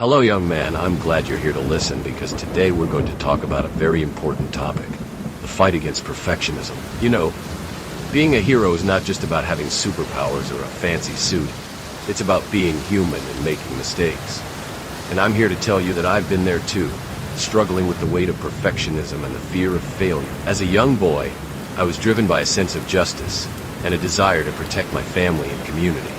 Hello, young man. I'm glad you're here to listen because today we're going to talk about a very important topic, the fight against perfectionism. You know, being a hero is not just about having superpowers or a fancy suit. It's about being human and making mistakes. And I'm here to tell you that I've been there too, struggling with the weight of perfectionism and the fear of failure. As a young boy, I was driven by a sense of justice and a desire to protect my family and community.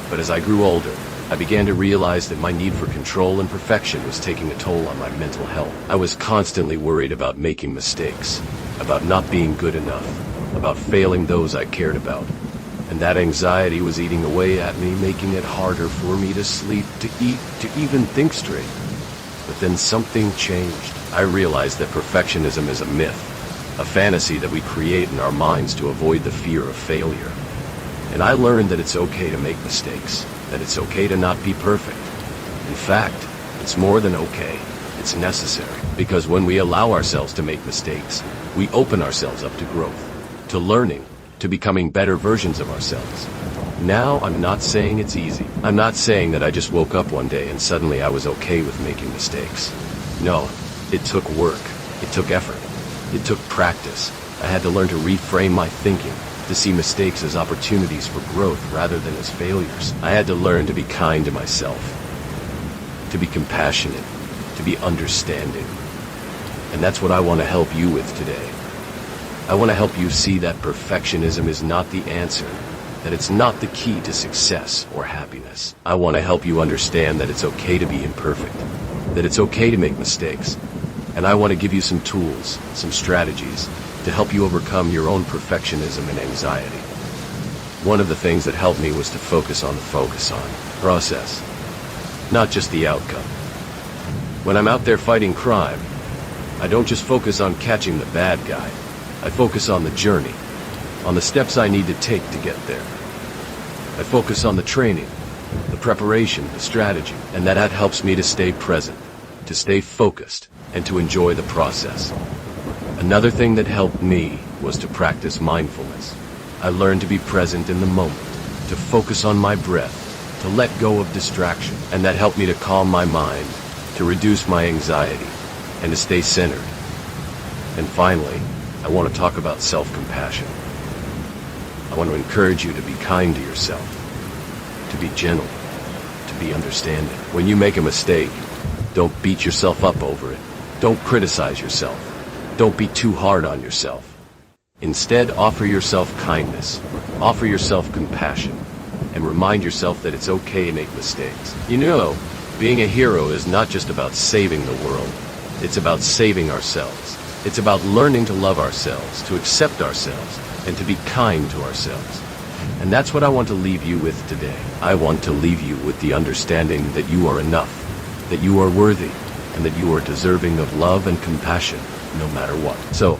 But as I grew older, I began to realize that my need for control and perfection was taking a toll on my mental health. I was constantly worried about making mistakes, about not being good enough, about failing those I cared about. And that anxiety was eating away at me, making it harder for me to sleep, to eat, to even think straight. But then something changed. I realized that perfectionism is a myth, a fantasy that we create in our minds to avoid the fear of failure. And I learned that it's okay to make mistakes, that it's okay to not be perfect. In fact, it's more than okay, it's necessary. Because when we allow ourselves to make mistakes, we open ourselves up to growth, to learning, to becoming better versions of ourselves. Now, I'm not saying it's easy. I'm not saying that I just woke up one day and suddenly I was okay with making mistakes. No, it took work, it took effort, it took practice. I had to learn to reframe my thinking, to see mistakes as opportunities for growth rather than as failures. I had to learn to be kind to myself, to be compassionate, to be understanding. And that's what I want to help you with today. I want to help you see that perfectionism is not the answer, that it's not the key to success or happiness. I want to help you understand that it's okay to be imperfect, that it's okay to make mistakes. And I want to give you some tools, some strategies, to help you overcome your own perfectionism and anxiety. One of the things that helped me was to focus on the process, not just the outcome. When I'm out there fighting crime, I don't just focus on catching the bad guy. I focus on the journey, on the steps I need to take to get there. I focus on the training, the preparation, the strategy, and that helps me to stay present, to stay focused, and to enjoy the process. Another thing that helped me was to practice mindfulness. I learned to be present in the moment, to focus on my breath, to let go of distraction, and that helped me to calm my mind, to reduce my anxiety, and to stay centered. And finally, I want to talk about self-compassion. I want to encourage you to be kind to yourself, to be gentle, to be understanding. When you make a mistake, don't beat yourself up over it. Don't criticize yourself. Don't be too hard on yourself. Instead, offer yourself kindness, offer yourself compassion, and remind yourself that it's okay to make mistakes. You know, being a hero is not just about saving the world. It's about saving ourselves. It's about learning to love ourselves, to accept ourselves, and to be kind to ourselves. And that's what I want to leave you with today. I want to leave you with the understanding that you are enough, that you are worthy, and that you are deserving of love and compassion, no matter what. So,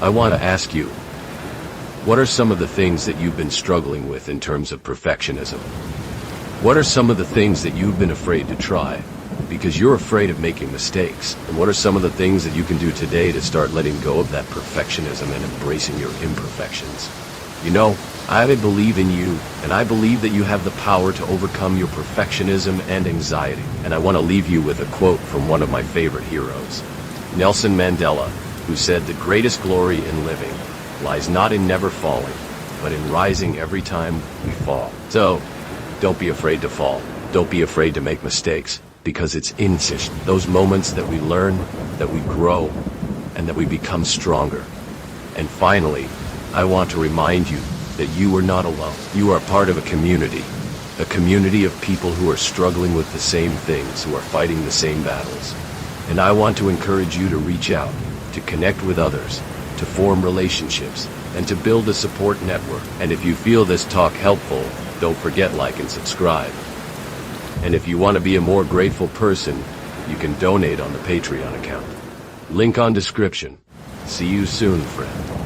I want to ask you, what are some of the things that you've been struggling with in terms of perfectionism? What are some of the things that you've been afraid to try because you're afraid of making mistakes? And what are some of the things that you can do today to start letting go of that perfectionism and embracing your imperfections? You know, I believe in you, and I believe that you have the power to overcome your perfectionism and anxiety. And I want to leave you with a quote from one of my favorite heroes, Nelson Mandela, who said, "The greatest glory in living lies not in never falling, but in rising every time we fall." So, don't be afraid to fall. Don't be afraid to make mistakes, because it's in those moments that we learn, that we grow, and that we become stronger. And finally, I want to remind you that you are not alone. You are part of a community of people who are struggling with the same things, who are fighting the same battles. And I want to encourage you to reach out, to connect with others, to form relationships, and to build a support network. And if you feel this talk helpful, don't forget like and subscribe. And if you want to be a more grateful person, you can donate on the Patreon account. Link on description. See you soon, friend.